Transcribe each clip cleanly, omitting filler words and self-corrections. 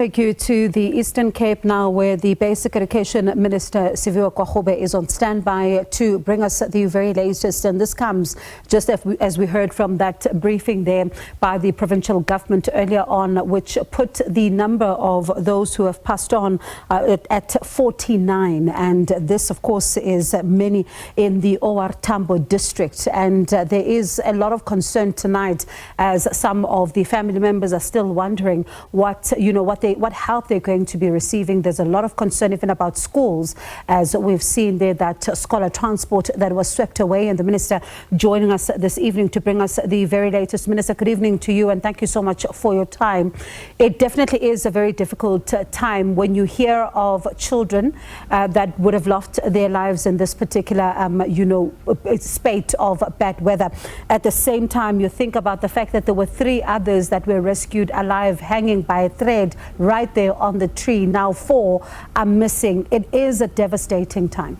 Take you to the Eastern Cape now, where the Basic Education Minister Siviwe Gwarube is on standby to bring us the very latest. And this comes just as we heard from that briefing there by the provincial government earlier on, which put the number of those who have passed on at 49. And this, of course, is many in the OR Tambo district. And there is a lot of concern tonight, as some of the family members are still wondering what help they're going to be receiving. There's a lot of concern even about schools, as we've seen there that scholar transport that was swept away. And the minister joining us this evening to bring us the very latest. Minister, good evening to you, and thank you so much for your time. It definitely is a very difficult time when you hear of children that would have lost their lives in this particular spate of bad weather. At the same time, you think about the fact that there were 3 others that were rescued alive, hanging by a thread right there on the tree. Now 4 are missing. It is a devastating time.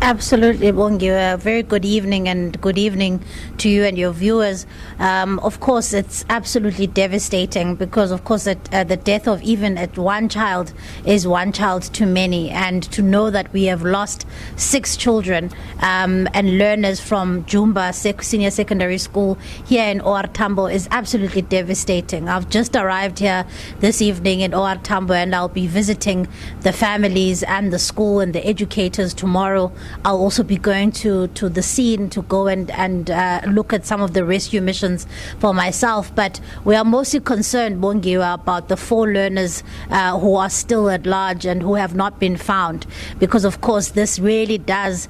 Absolutely, Bongi. A very good evening, and good evening to you and your viewers. Of course, it's absolutely devastating because, of course, the death of even at one child is one child too many. And to know that we have lost 6 children and learners from Jumba Senior Secondary School here in OR Tambo is absolutely devastating. I've just arrived here this evening in OR Tambo, and I'll be visiting the families and the school and the educators tomorrow. I'll also be going to the scene to go and look at some of the rescue missions for myself. But we are mostly concerned, Bongiwa, about the 4 learners who are still at large and who have not been found, because of course this really does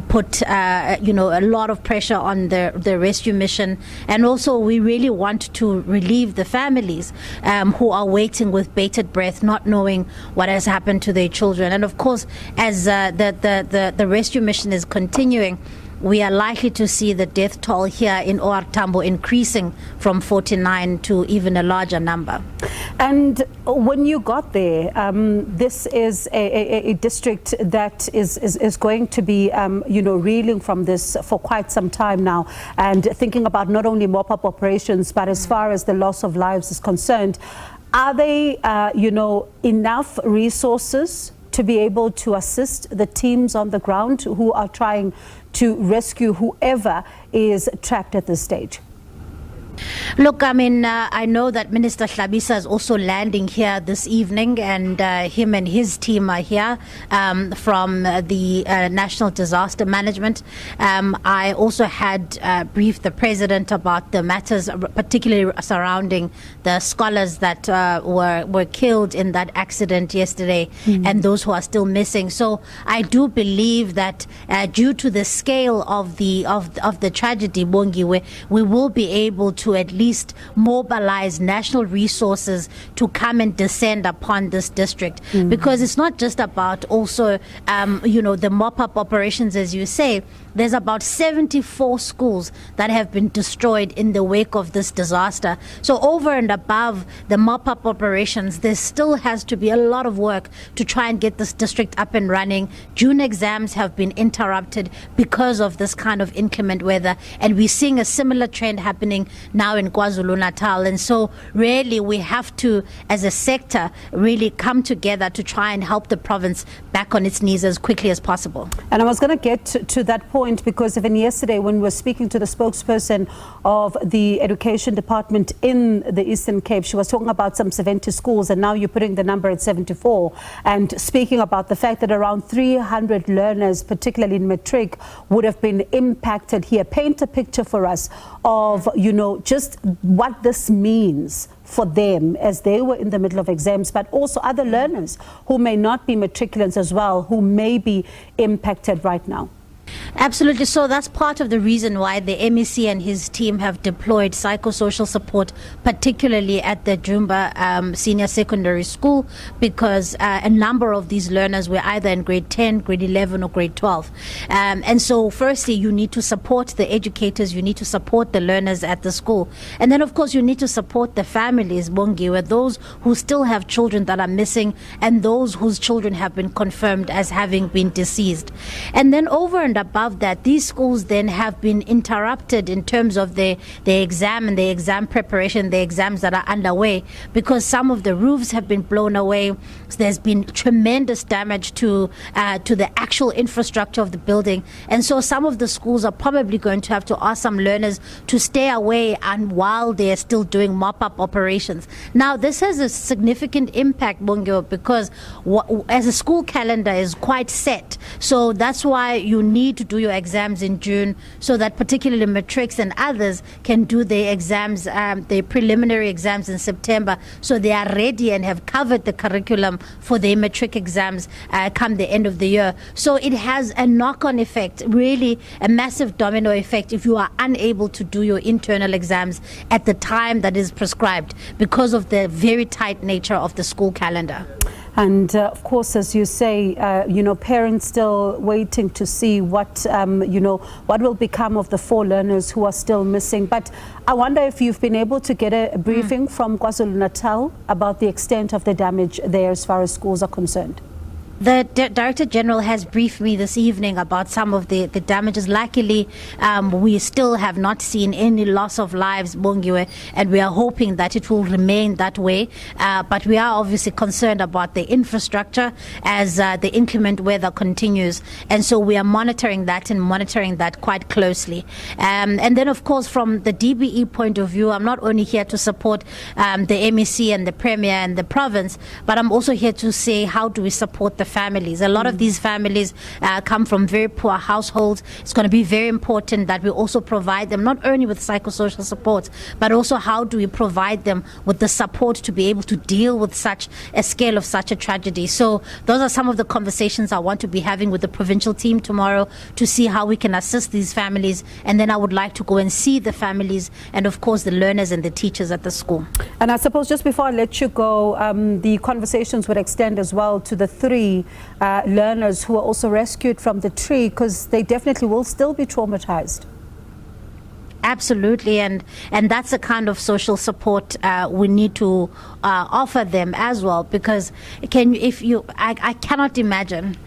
put a lot of pressure on the rescue mission. And also we really want to relieve the families who are waiting with bated breath, not knowing what has happened to their children. And of course, as the rescue mission is continuing, we are likely to see the death toll here in OR Tambo increasing from 49 to even a larger number. And when you got there, this is a district that is going to be, reeling from this for quite some time now, and thinking about not only mop-up operations, but as far as the loss of lives is concerned, are they, enough resources to be able to assist the teams on the ground who are trying to rescue whoever is trapped at this stage? Look, I mean, I know that Minister Hlabisa is also landing here this evening, and him and his team are here from the National Disaster Management. I also had briefed the President about the matters, particularly surrounding the scholars that were killed in that accident yesterday, and those who are still missing. So I do believe that due to the scale of the tragedy, Bongi, we will be able to at least mobilize national resources to come and descend upon this district, because it's not just about also the mop-up operations, as you say. There's about 74 schools that have been destroyed in the wake of this disaster. So over and above the mop-up operations, there still has to be a lot of work to try and get this district up and running. June exams have been interrupted because of this kind of inclement weather, and we're seeing a similar trend happening now in KwaZulu-Natal. And so really we have to, as a sector, really come together to try and help the province back on its knees as quickly as possible. And I was going to get to that point, because even yesterday when we were speaking to the spokesperson of the education department in the Eastern Cape, she was talking about some 70 schools, and now you're putting the number at 74, and speaking about the fact that around 300 learners, particularly in matric, would have been impacted here. Paint a picture for us of, just what this means for them as they were in the middle of exams, but also other learners who may not be matriculants as well, who may be impacted right now. Absolutely. So that's part of the reason why the MEC and his team have deployed psychosocial support, particularly at the Jumba Senior Secondary School, because a number of these learners were either in grade 10, grade 11 or grade 12. And so firstly, you need to support the educators, you need to support the learners at the school. And then, of course, you need to support the families, Bongi, where those who still have children that are missing and those whose children have been confirmed as having been deceased. And then over and and above that, these schools then have been interrupted in terms of the exam and the exam preparation, the exams that are underway, because some of the roofs have been blown away. So there's been tremendous damage to the actual infrastructure of the building. And so some of the schools are probably going to have to ask some learners to stay away and while they're still doing mop-up operations. Now, this has a significant impact, Bongyo, because as a school calendar is quite set. So that's why you need to do your exams in June, so that particularly matrics and others can do their exams, their preliminary exams in September, so they are ready and have covered the curriculum for their matric exams come the end of the year. So it has a knock-on effect, really a massive domino effect if you are unable to do your internal exams at the time that is prescribed because of the very tight nature of the school calendar. And of course, as you say, parents still waiting to see what, what will become of the 4 learners who are still missing. But I wonder if you've been able to get a briefing from KwaZulu-Natal about the extent of the damage there as far as schools are concerned. The Director General has briefed me this evening about some of the damages. Luckily, we still have not seen any loss of lives, Bongiwe, and we are hoping that it will remain that way. But we are obviously concerned about the infrastructure as the inclement weather continues. And so we are monitoring that quite closely. And then, of course, from the DBE point of view, I'm not only here to support the MEC and the Premier and the province, but I'm also here to say, how do we support the families? A lot of these families come from very poor households. It's going to be very important that we also provide them not only with psychosocial support, but also how do we provide them with the support to be able to deal with such a scale of such a tragedy. So those are some of the conversations I want to be having with the provincial team tomorrow to see how we can assist these families. And then I would like to go and see the families and, of course, the learners and the teachers at the school. And I suppose just before I let you go, the conversations would extend as well to the 3 learners who were also rescued from the tree, because they definitely will still be traumatized. Absolutely, and that's the kind of social support we need to offer them as well, because I cannot imagine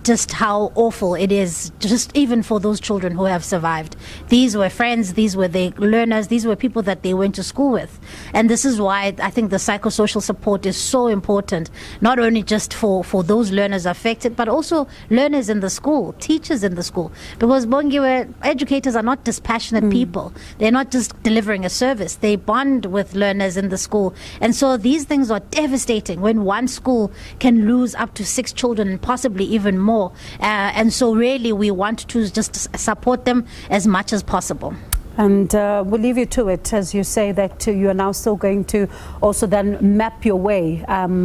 just how awful it is, just even for those children who have survived. These were friends, these were the learners, these were people that they went to school with. And this is why I think the psychosocial support is so important, not only just for those learners affected, but also learners in the school, teachers in the school. Because Bongiwe, educators are not dispassionate people. They're not just delivering a service. They bond with learners in the school. And so these things are devastating when one school can lose up to 6 children and possibly even more. And so really we want to just support them as much as possible. And we'll leave you to it, as you say that you are now still going to also then map your way,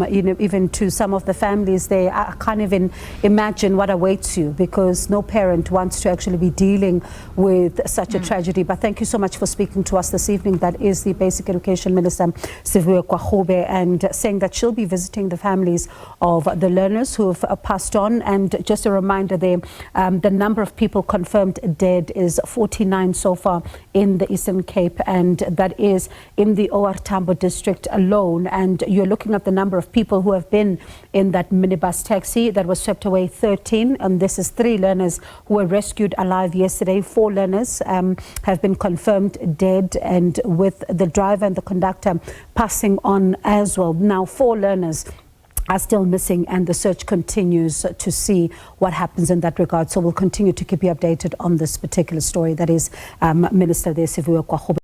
even to some of the families there. I can't even imagine what awaits you, because no parent wants to actually be dealing with such a tragedy. But thank you so much for speaking to us this evening. That is the Basic Education Minister, Siviwe Gwarube, and saying that she'll be visiting the families of the learners who have passed on. And just a reminder there, the number of people confirmed dead is 49 so far in the Eastern Cape, and that is in the OR Tambo district alone. And you're looking at the number of people who have been in that minibus taxi that was swept away, 13, and this is 3 learners who were rescued alive yesterday. 4 learners have been confirmed dead, and with the driver and the conductor passing on as well. Now 4 learners are still missing, and the search continues to see what happens in that regard. So we'll continue to keep you updated on this particular story. That is Minister there, Siviwe Gwarube.